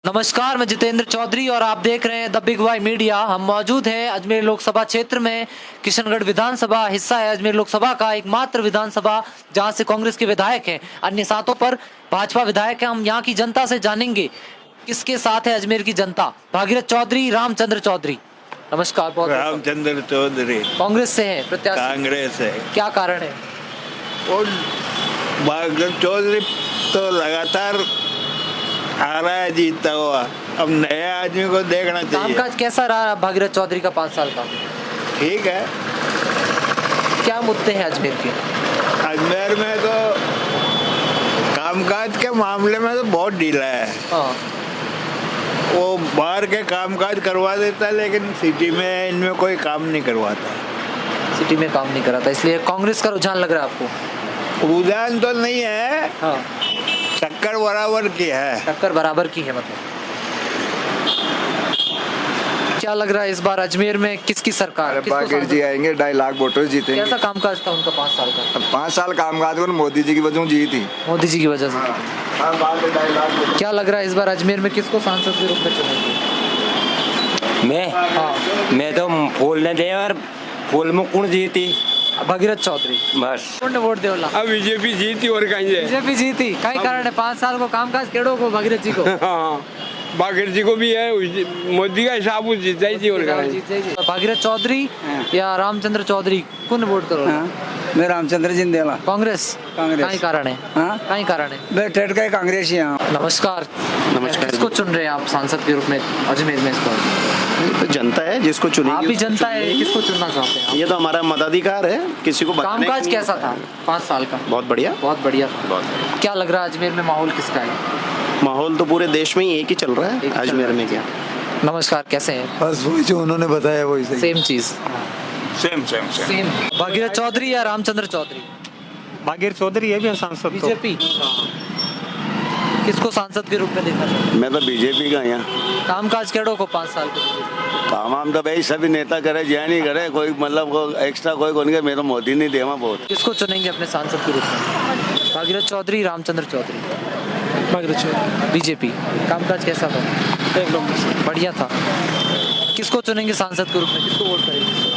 नमस्कार, मैं जितेंद्र चौधरी और आप देख रहे हैं द बिग वाई मीडिया। हम मौजूद हैं अजमेर लोकसभा क्षेत्र में। किशनगढ़ विधानसभा हिस्सा है अजमेर लोकसभा का, एकमात्र विधानसभा जहां से कांग्रेस के विधायक हैं, अन्य सातों पर भाजपा विधायक हैं। हम यहां की जनता से जानेंगे किसके साथ है अजमेर की जनता। भागीरथ चौधरी, रामचंद्र चौधरी। नमस्कार। बहुत रामचंद्र चौधरी कांग्रेस से है प्रत्याशी? कांग्रेस है। क्या कारण है? और भागीरथ चौधरी तो लगातार आ रहा है जीतता हुआ। अब नए आदमी को देखना चाहिए। कामकाज कैसा रहा भागीरथ चौधरी का 5 साल का? ठीक है। क्या मुद्दे हैं अजमेर के? अजमेर में तो कामकाज के मामले में तो बहुत ढीला है। हाँ। वो बाहर के कामकाज करवा देता है, लेकिन सिटी में इनमें कोई काम नहीं करवाता। सिटी में काम नहीं कराता, इसलिए कांग्रेस का रुझान लग रहा है आपको? रुझान तो नहीं है। हाँ। टक्कर बराबर की है। टक्कर बराबर की है मतलब। क्या लग रहा है इस बार अजमेर में किसकी सरकार? बागेर जी आएंगे, 2.5 लाख वोटर जीतेंगे। कैसा कामकाज था उनका 5 साल का? 5 साल कामकाज को मोदी जी की वजह से जीती। मोदी जी की वजह से। क्या लग रहा है इस बार अजमेर में किसको सांसद के रूप में चुनेंगे? मैं तो फूल ने दे और फूल में कौन जीती? भागीरथ चौधरी। बस कौन ने वोट देवला? अब बीजेपी जीती और कहीं है। बीजेपी जीती। कई कारण है 5 साल को कामकाज केड़ो को भागीरथ जी को? हाँ, बागेर जी को भी है, मोदी का हिसाब वो जीत जाएगी और कहीं। भागीरथ चौधरी या रामचंद्र चौधरी, कौन वोट करो? मैं रामचंद्र जिंदेला। कांग्रेस। कई कारण है? कई कारण है? मैं टेट का कांग्रेस ही हूँ। नमस्कार। किसको चुन रहे हैं आप सांसद के रूप में अजमेर में इस बार? तो जनता है जिसको चुनेगी। आप ही जनता है, किसको चुनना चाहते हैं? ये तो हमारा मताधिकार है, किसी को बताने कामकाज का कैसा था 5 साल का? बहुत बढ़िया। बहुत बढ़िया था। क्या लग रहा है अजमेर में माहौल किसका है? माहौल तो पूरे देश में ही एक ही चल रहा है। अजमेर में क्या? नमस्कार, कैसे हैं? बस वही जो उन्होंने बताया वही सही। सेम चीज। सेम। भागीरथ चौधरी या रामचंद्र चौधरी? बागेर चौधरी है भी सांसद। बीजेपी। किसको सांसद के रूप में देखना चाहते हैं? मैं तो बीजेपी का यहाँ कामकाज केड़ो को 5 साल के? काम आम तो भाई सभी नेता करे जय नहीं करे, कोई मतलब एक्स्ट्रा कोई कौन के, मैं तो मोदी नहीं देवा बहुत। किसको चुनेंगे अपने सांसद के रूप में? भागीरथ चौधरी, रामचंद्र चौधरी? भागीरथ चौधरी। बीजेपी। कामकाज कैसा था? बढ़िया था। किसको चुनेंगे सांसद के रूप में? किसको वोट करेंगे?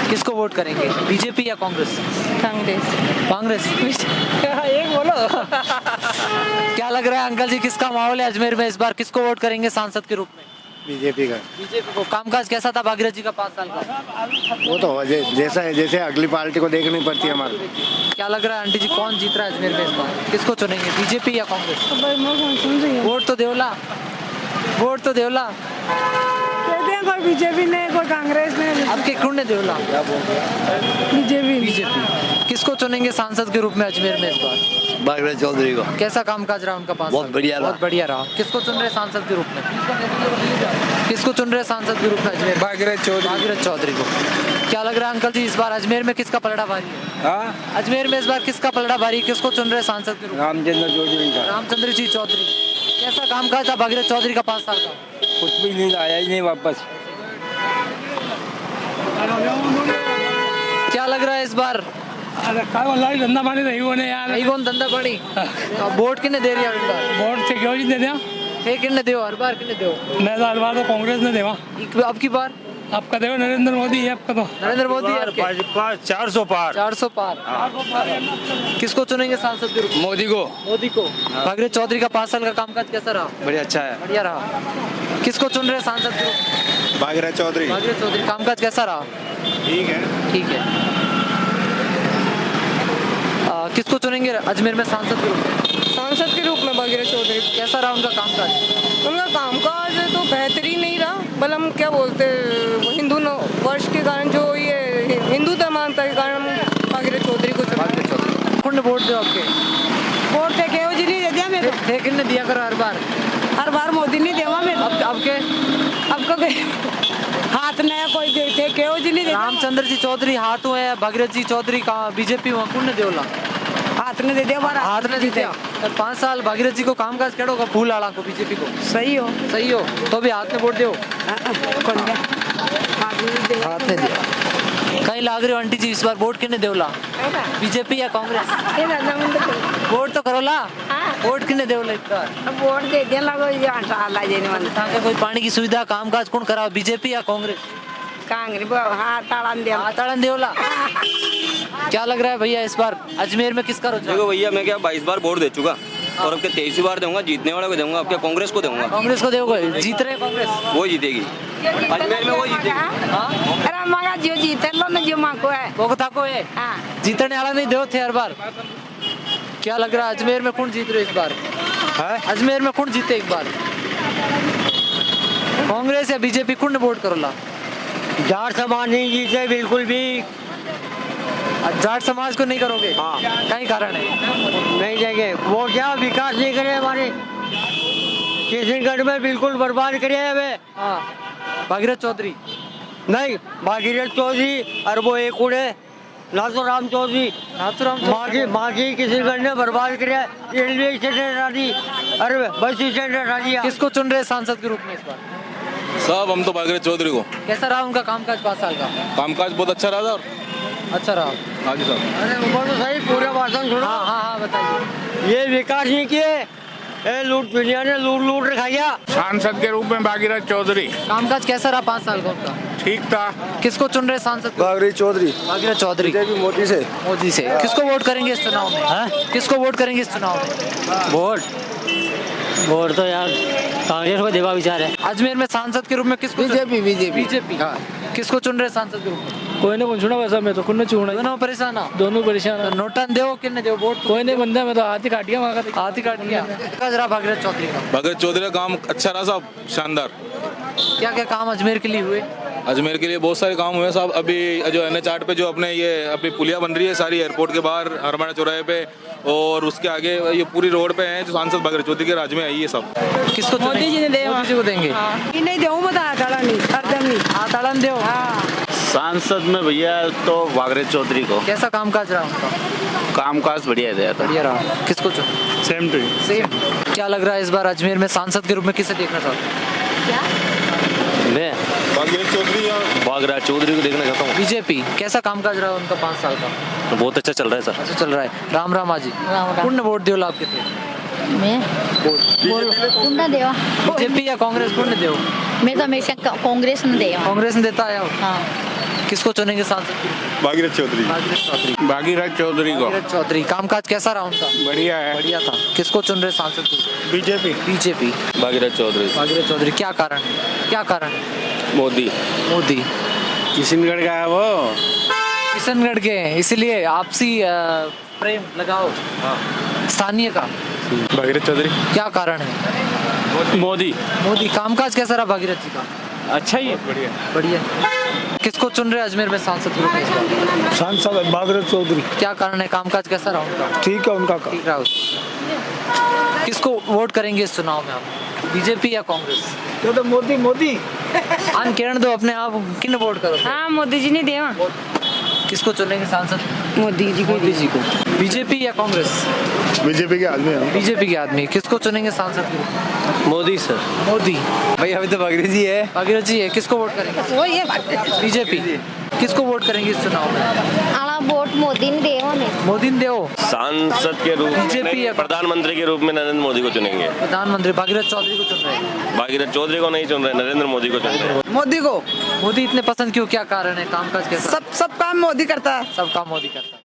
किसको वोट करेंगे? बीजेपी या कांग्रेस? कांग्रेस। एक बोलो। क्या लग रहा है अंकल जी, किसका माहौल है अजमेर में इस बार? किसको वोट करेंगे सांसद के रूप में? बीजेपी का। बीजेपी को। कामकाज कैसा था भागीरथ जी का 5 साल का? वो तो जैसा है, जैसे अगली पार्टी को देखनी पड़ती है हमारे। क्या लग रहा है आंटी जी, कौन जीत रहा है अजमेर में इस बार? किसको चुनेंगे, बीजेपी या कांग्रेस? वोट तो देवला। वोट तो देवला। कोई बीजेपी ने, कोई कांग्रेस ने। आपके कौन ने देवला? बीजेपी। बीजेपी। किसको चुनेंगे सांसद के रूप में अजमेर में इस बार? भागीरथ चौधरी को। कैसा कामकाज रहा उनका 5 साल? बहुत बढ़िया रहा। बहुत बढ़िया रहा। किसको चुन रहे सांसद के रूप में? किसको चुन रहे सांसद के रूप में अजमेर? बागेर चौधरी। भागीरथ चौधरी को। क्या लग रहा है अंकल जी, इस बार अजमेर में किसका पलड़ा भारी है? अजमेर में इस बार किसका पलड़ा भारी? किसको चुन रहे सांसद के रूप में? रामचंद्र चौधरी का। रामचंद्र जी चौधरी। कैसा कामकाज था भागीरथ चौधरी का 5 साल का? कुछ भी नहीं आया ही नहीं वापस। क्या लग रहा है इस बार? धंधा पानी नहीं होने यार। नहीं कौन धंधा पानी? वोट किने दे रही है इस बार? वोट से क्यों नहीं दे दिया? किन्ने दो हर बार किन्ने दो? मैं तो हर बार तो कांग्रेस ने देवा। अब की बार आपका देखो नरेंद्र मोदी है आपका तो। नरेंद्र मोदी है आपके? 400 पार। 400 पार। किसको चुनेंगे सांसद के रूप में? मोदी को। मोदी को। भागीरथ चौधरी का 5 साल का कामकाज कैसा रहा? बढ़िया, अच्छा है। बढ़िया रहा। किसको चुन रहे सांसद के रूप में? भागीरथ चौधरी। भागीरथ चौधरी। कामकाज कैसा रहा? ठीक है। ठीक है। किसको चुनेंगे अजमेर में सांसद के रूप में? सांसद के रूप में भागीरथ चौधरी। कैसा रहा उनका कामकाज? उनका कामकाज तो बेहतरीन नहीं रहा, बल हम क्या बोलते हिंदू वर्ष के कारण, जो ये हिंदू धर्मांतर के कारण भागीरथ चौधरी को चुना। भागीरथ चौधरी। कौन ने वोट दिया आपके? वोट थे केव जी नहीं दे दिया मेरे को। थे किन्ने दिया करो हर बार मोदी नहीं देवा मेरे। अब के हाथ नया कोई थे केव जी नहीं दे। रामचंद्र जी चौधरी हाथ हुए, भागीरथ जी चौधरी का बीजेपी में कौन ने देवला? हाथ ने दे दिया हमारा। हाथ ने दे दिया। 5 साल भागीरथ जी को कामकाज केड़ो का? फूल आला को बीजेपी को। सही हो तो भी हाथ में वोट दो। कौन गया? हाथ ने दिया। कहीं लाग रहे हो आंटी जी, इस बार वोट किन्ने देवला? बीजेपी या कांग्रेस? वोट तो करो ला। वोट किने देवला इतना वोट दे दे लगो ये आला जेने मन ताकि कोई पानी की सुविधा कामकाज कौन कराओ बीजेपी या कांग्रेस कांग्रेस हाँ ताड़न दे आताड़न देवला क्या लग रहा है भैया इस बार अजमेर में किसका रुझान देखो भैया मैं क्या 22 बार वोट दे चुका और अब के 23वीं बार दूंगा, जीतने वाले को दूंगा, अब क्या कांग्रेस को दूंगा। कांग्रेस को दोगे जीत रहे कांग्रेस वो जीतेगी अजमेर में, वो जीतेगी। अरे मगा जो जीते लो ना जो मां को है कोकता को है हाँ जीतने वाला नहीं दो थे हर बार क्या लग रहा है अजमेर में कौन जीत रहे इस बार अजमेर में कौन जीते एक बार कांग्रेस या बीजेपी कौन वोट करोला जाट समाज नहीं जीते बिल्कुल भी। जाट समाज को नहीं करोगे कई कारण है नहीं देंगे वो क्या विकास नहीं करे हमारे किशनगढ़ में, बिल्कुल बर्बाद करे हमें। हाँ भागीरथ चौधरी नहीं भागीरथ चौधरी और वो एक उड़े नाथुराम चौधरी माँ की किशनगढ़ ने बर्बाद करे, रेलवे स्टेशन हटा दी, अरे बस स्टैंड हटा दिया। किसको चुन रहे सांसद के रूप में इस बार साहब हम तो भागीरथ चौधरी को। कैसा रहा उनका कामकाज 5 साल का कामकाज बहुत अच्छा रहा था और अच्छा रहा हाँ जी साहब। अरे ऊपर तो सही पूरा भाषण सुनो। हाँ बताइए ये विकास नहीं किए, ये लूट दुनिया ने लूट रखाया। सांसद के रूप में भागीरथ चौधरी कामकाज कैसा रहा 5 साल का उनका ठीक था। किसको चुन रहे सांसद भागीरथ चौधरी भागीरथ चौधरी मोदी से मोदी से किसको वोट करेंगे इस चुनाव में किसको वोट करेंगे इस चुनाव में वोट तो यार कांग्रेस को देवा विचार है। अजमेर में सांसद के रूप में किसको बीजेपी किसको चुन रहे सांसद के रूप में कोई नहीं पूछना वैसा मैं तो कुछ चुना दोनों परेशान हो दोनों परेशान नोटन दो किन्ने दो वोट कोई नहीं बंदा मैं तो हाथी काटिया वहाँ का हाथी काट दिया जरा भागीरथ चौधरी का भागीरथ चौधरी का काम अच्छा रहा साहब, शानदार। क्या क्या काम अजमेर के लिए हुए अजमेर के लिए बहुत सारे काम हुए साहब। अभी जो NH 8 पे जो अपने ये अभी पुलिया बन रही है सारी एयरपोर्ट के बाहर हरमाड़ा चौराहे पे, और उसके आगे ये पूरी रोड पे है जो सांसद भागीरथ चौधरी के राज में आई है सब। किसको मोदी जी ने दे मोदी जी को देंगे नहीं दे मत ताड़ा नहीं हरदम नहीं ताड़न दो सांसद में भैया तो भागीरथ चौधरी को। कैसा कामकाज रहा उनका कामकाज बढ़िया है बढ़िया रहा किसको चुन सेम टू सेम क्या लग रहा है इस बार अजमेर में सांसद के रूप में किसे देखना चाहते मैं भागीरथ चौधरी को देखना चाहता हूँ। बीजेपी कैसा कामकाज रहा उनका 5 साल का बहुत अच्छा चल रहा है सर। अच्छा चल रहा है राम आजी कौन वोट दियो आपके थे मैं कुंडा देवा बीजेपी या कांग्रेस कौन दे मैं तो हमेशा कांग्रेस में देवा कांग्रेस ने देता आया हो हाँ किसको चुनेंगे सांसद भागीरथ चौधरी भागीरथ चौधरी कामकाज कैसा रहा उनका बढ़िया है। बढ़िया था किसको चुन रहे सांसद को बीजेपी भागीरथ चौधरी क्या कारण है मोदी किशनगढ़ का है वो किशनगढ़ के इसलिए आपसी प्रेम लगाओ स्थानीय का भागीरथ चौधरी क्या कारण है मोदी कामकाज कैसा रहा भागीरथ जी का अच्छा ही है बढ़िया किसको चुन रहे अजमेर में सांसद के रूप में इस बार? सांसद भागीरथ चौधरी क्या कारण है कामकाज कैसा रहा उनका ठीक है उनका ठीक रहा किसको वोट करेंगे इस चुनाव में आप बीजेपी या कांग्रेस तो मोदी आन किरण दो अपने आप किन वोट करो हाँ मोदी जी ने देवा किसको चुनेंगे सांसद मोदी जी को बीजेपी या कांग्रेस बीजेपी के आदमी है बीजेपी के आदमी किसको चुनेंगे सांसद के रूप में मोदी सर। मोदी भाई अभी तो भागीरथ जी है किसको वोट करेंगे वो ये बीजेपी किसको वोट करेंगे इस चुनाव में आला वोट मोदी ने देवा में मोदी ने देओ सांसद के रूप बीजेपी या में प्रधानमंत्री के रूप में नरेंद्र मोदी को चुनेंगे। प्रधानमंत्री भागीरथ चौधरी को चुन रहे हैं भागीरथ चौधरी को नहीं चुन रहे, नरेंद्र मोदी को चुन रहे हैं। मोदी को मोदी इतने पसंद क्यों क्या कारण है कामकाज कैसा सब काम मोदी करता है सब काम मोदी करता है